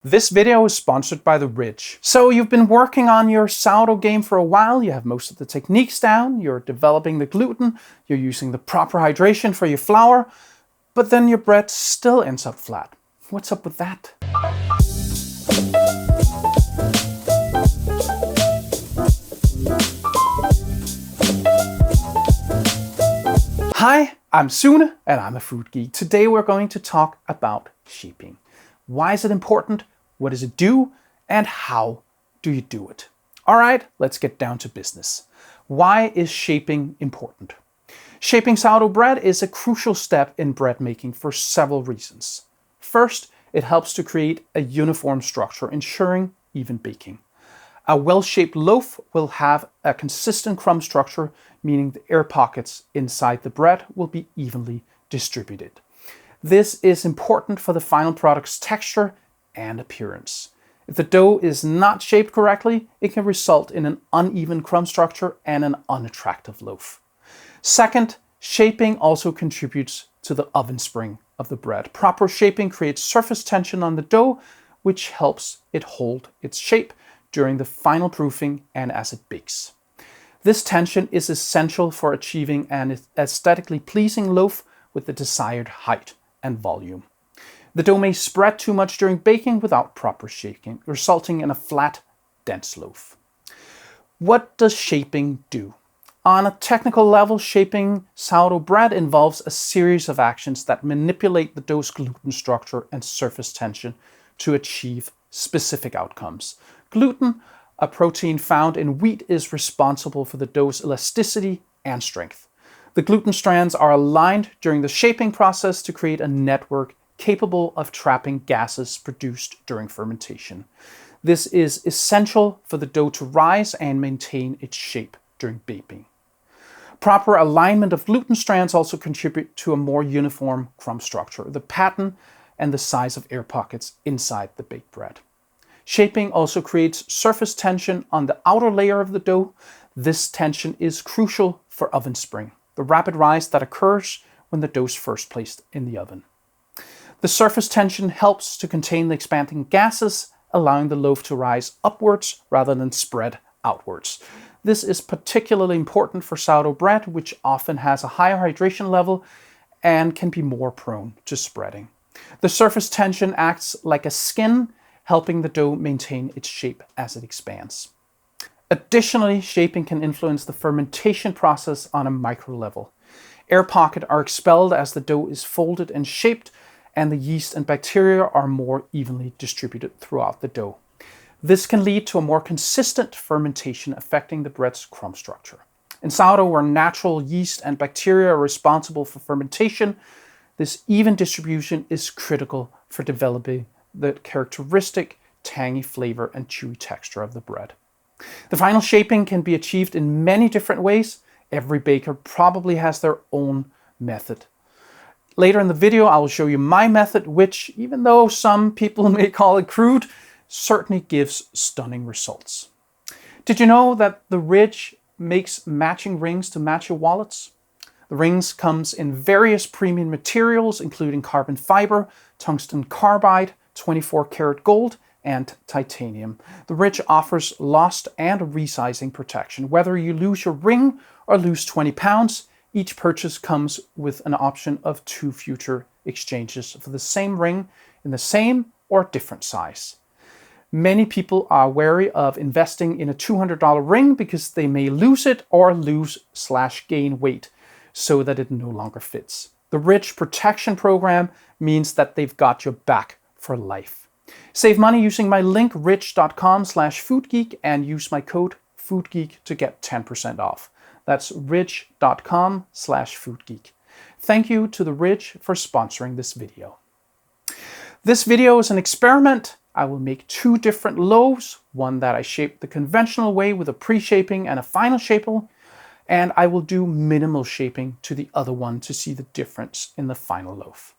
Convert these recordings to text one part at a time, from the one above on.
This video is sponsored by The Ridge. So you've been working on your sourdough game for a while, you have most of the techniques down, you're developing the gluten, you're using the proper hydration for your flour, but then your bread still ends up flat. What's up with that? Hi, I'm Sune and I'm a food geek. Today we're going to talk about shaping. Why is it important? What does it do? And how do you do it? All right, let's get down to business. Why is shaping important? Shaping sourdough bread is a crucial step in bread making for several reasons. First, it helps to create a uniform structure, ensuring even baking. A well-shaped loaf will have a consistent crumb structure, meaning the air pockets inside the bread will be evenly distributed. This is important for the final product's texture and appearance. If the dough is not shaped correctly, it can result in an uneven crumb structure and an unattractive loaf. Second, shaping also contributes to the oven spring of the bread. Proper shaping creates surface tension on the dough, which helps it hold its shape during the final proofing and as it bakes. This tension is essential for achieving an aesthetically pleasing loaf with the desired height and volume. The dough may spread too much during baking without proper shaping, resulting in a flat, dense loaf. What does shaping do? On a technical level, shaping sourdough bread involves a series of actions that manipulate the dough's gluten structure and surface tension to achieve specific outcomes. Gluten, a protein found in wheat, is responsible for the dough's elasticity and strength. The gluten strands are aligned during the shaping process to create a network capable of trapping gases produced during fermentation. This is essential for the dough to rise and maintain its shape during baking. Proper alignment of gluten strands also contribute to a more uniform crumb structure, the pattern and the size of air pockets inside the baked bread. Shaping also creates surface tension on the outer layer of the dough. This tension is crucial for oven spring, the rapid rise that occurs when the dough is first placed in the oven. The surface tension helps to contain the expanding gases, allowing the loaf to rise upwards rather than spread outwards. This is particularly important for sourdough bread, which often has a higher hydration level and can be more prone to spreading. The surface tension acts like a skin, helping the dough maintain its shape as it expands. Additionally, shaping can influence the fermentation process on a micro level. Air pockets are expelled as the dough is folded and shaped, and the yeast and bacteria are more evenly distributed throughout the dough. This can lead to a more consistent fermentation, affecting the bread's crumb structure. In sourdough, where natural yeast and bacteria are responsible for fermentation, this even distribution is critical for developing the characteristic tangy flavor and chewy texture of the bread. The final shaping can be achieved in many different ways. Every baker probably has their own method. Later in the video, I will show you my method, which, even though some people may call it crude, certainly gives stunning results. Did you know that The Ridge makes matching rings to match your wallets? The rings comes in various premium materials, including carbon fiber, tungsten carbide, 24 karat gold, and titanium. The Ridge offers lost and resizing protection. Whether you lose your ring or lose 20 pounds, each purchase comes with an option of 2 future exchanges for the same ring in the same or different size. Many people are wary of investing in a $200 ring because they may lose it or lose/gain weight so that it no longer fits. The Ridge Protection Program means that they've got your back for life. Save money using my link ridge.com/foodgeek and use my code foodgeek to get 10% off. That's ridge.com/foodgeek. Thank you to The Ridge for sponsoring this video. This video is an experiment. I will make 2 different loaves, one that I shaped the conventional way with a pre-shaping and a final shaping, and I will do minimal shaping to the other one to see the difference in the final loaf.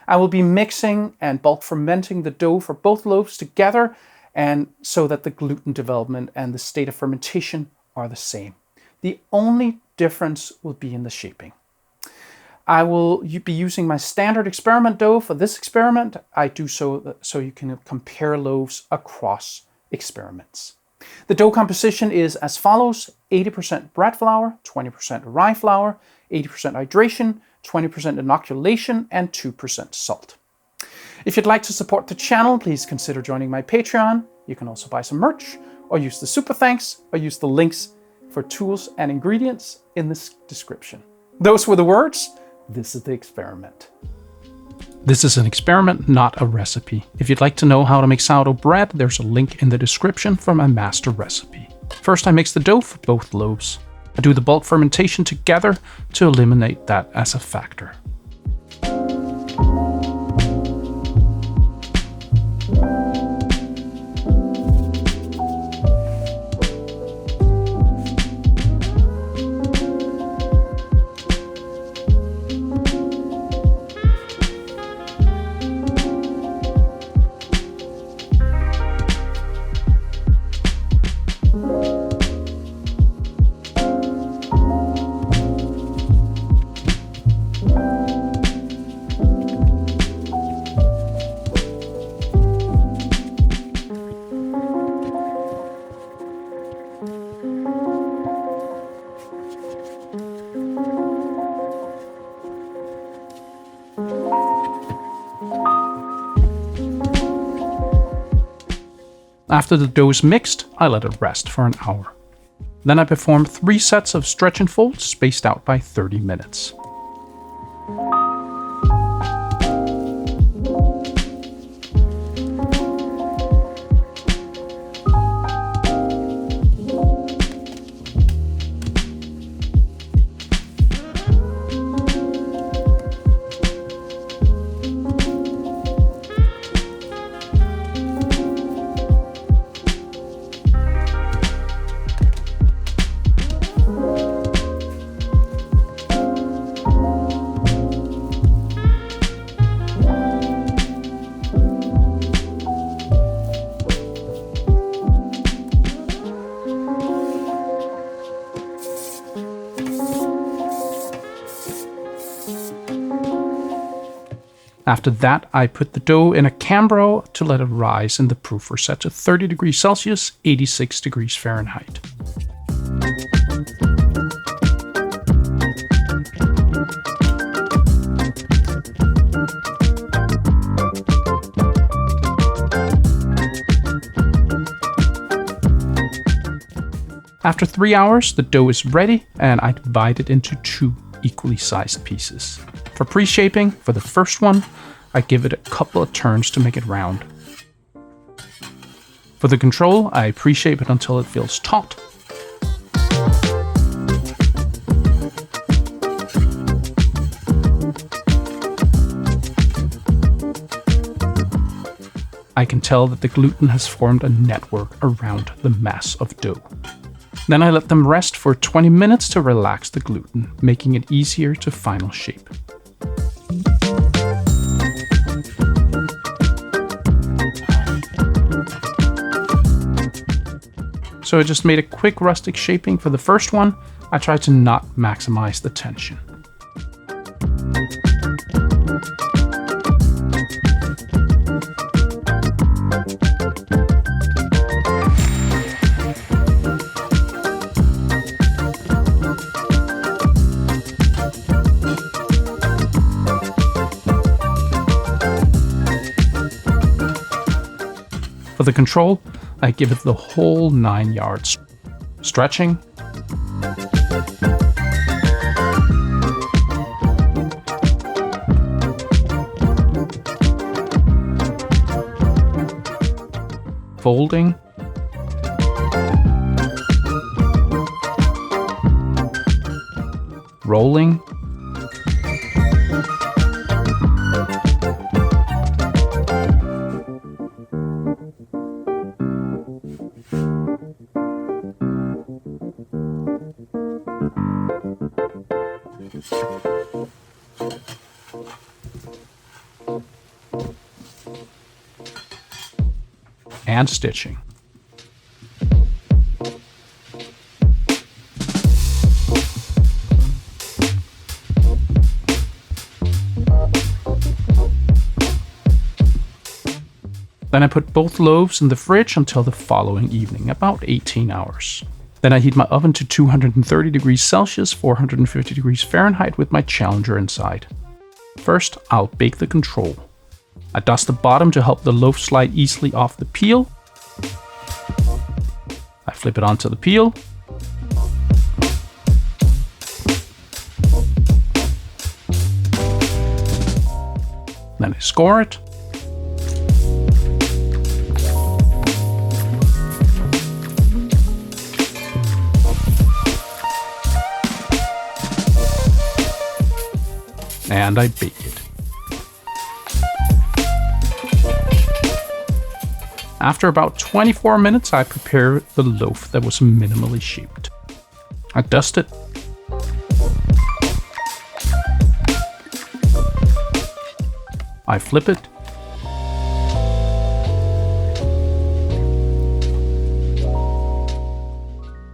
I will be mixing and bulk fermenting the dough for both loaves together, and so that the gluten development and the state of fermentation are the same. The only difference will be in the shaping. I will be using my standard experiment dough for this experiment. I do so you can compare loaves across experiments. The dough composition is as follows: 80% bread flour, 20% rye flour, 80% hydration, 20% inoculation, and 2% salt. If you'd like to support the channel, please consider joining my Patreon. You can also buy some merch, or use the super thanks, or use the links for tools and ingredients in the description. Those were the words. This is the experiment. This is an experiment, not a recipe. If you'd like to know how to make sourdough bread, there's a link in the description for my master recipe. First, I mix the dough for both loaves. I do the bulk fermentation together to eliminate that as a factor. After the dough is mixed, I let it rest for an hour. Then I perform 3 sets of stretch and fold spaced out by 30 minutes. After that, I put the dough in a cambro to let it rise, and the proofer set to 30 degrees Celsius, 86 degrees Fahrenheit. After 3 hours, the dough is ready, and I divide it into 2 equally sized pieces. For pre-shaping, for the first one, I give it a couple of turns to make it round. For the control, I pre-shape it until it feels taut. I can tell that the gluten has formed a network around the mass of dough. Then I let them rest for 20 minutes to relax the gluten, making it easier to final shape. So I just made a quick rustic shaping for the first one. I tried to not maximize the tension. For the control, I give it the whole 9 yards. Stretching, folding, rolling, and stitching. Then I put both loaves in the fridge until the following evening, about 18 hours. Then I heat my oven to 230 degrees Celsius, 450 degrees Fahrenheit with my challenger inside. First, I'll bake the control. I dust the bottom to help the loaf slide easily off the peel. I flip it onto the peel. Then I score it. And I bake it. After about 24 minutes, I prepare the loaf that was minimally shaped. I dust it. I flip it.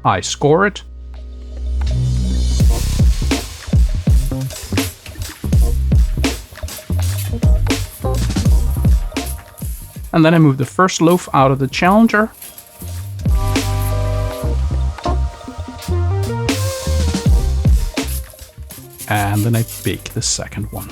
I score it. And then I move the first loaf out of the challenger. And then I bake the second one.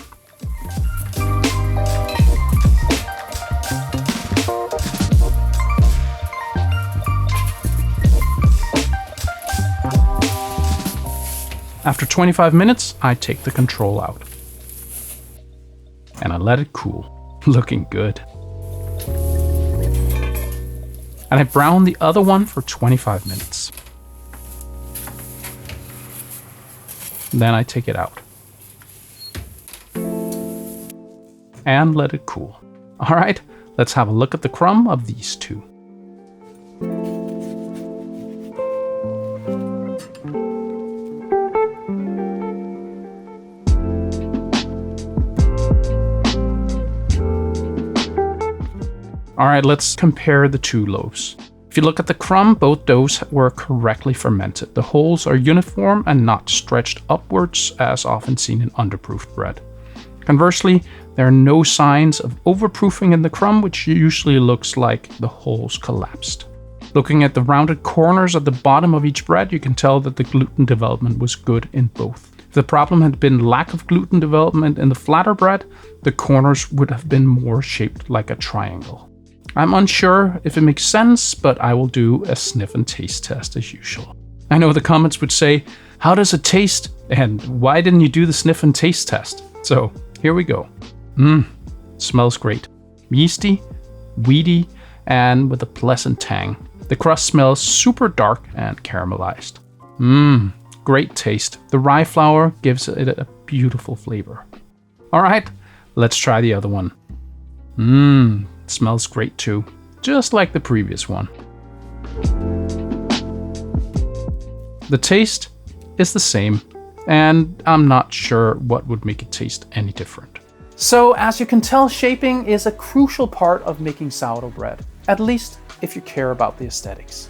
After 25 minutes, I take the control out. And I let it cool. Looking good. And I brown the other one for 25 minutes. Then I take it out. And let it cool. All right, let's have a look at the crumb of these two. All right, let's compare the two loaves. If you look at the crumb, both doughs were correctly fermented. The holes are uniform and not stretched upwards as often seen in underproofed bread. Conversely, there are no signs of overproofing in the crumb, which usually looks like the holes collapsed. Looking at the rounded corners at the bottom of each bread, you can tell that the gluten development was good in both. If the problem had been lack of gluten development in the flatter bread, the corners would have been more shaped like a triangle. I'm unsure if it makes sense, but I will do a sniff and taste test as usual. I know the comments would say, how does it taste? And why didn't you do the sniff and taste test? So here we go. Smells great. Yeasty, weedy, and with a pleasant tang. The crust smells super dark and caramelized. Great taste. The rye flour gives it a beautiful flavor. All right, let's try the other one. Smells great too, just like the previous one. The taste is the same, and I'm not sure what would make it taste any different. So as you can tell, shaping is a crucial part of making sourdough bread, at least if you care about the aesthetics.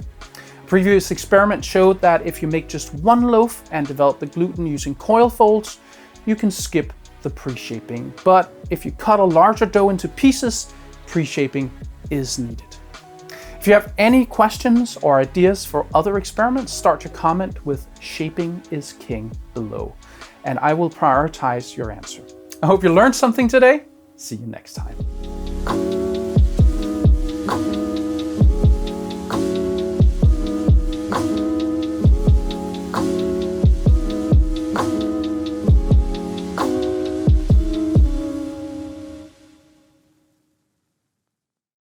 A previous experiment showed that if you make just one loaf and develop the gluten using coil folds, you can skip the pre-shaping. But if you cut a larger dough into pieces, pre-shaping is needed. If you have any questions or ideas for other experiments, start your comment with "shaping is king" below, and I will prioritize your answer. I hope you learned something today. See you next time.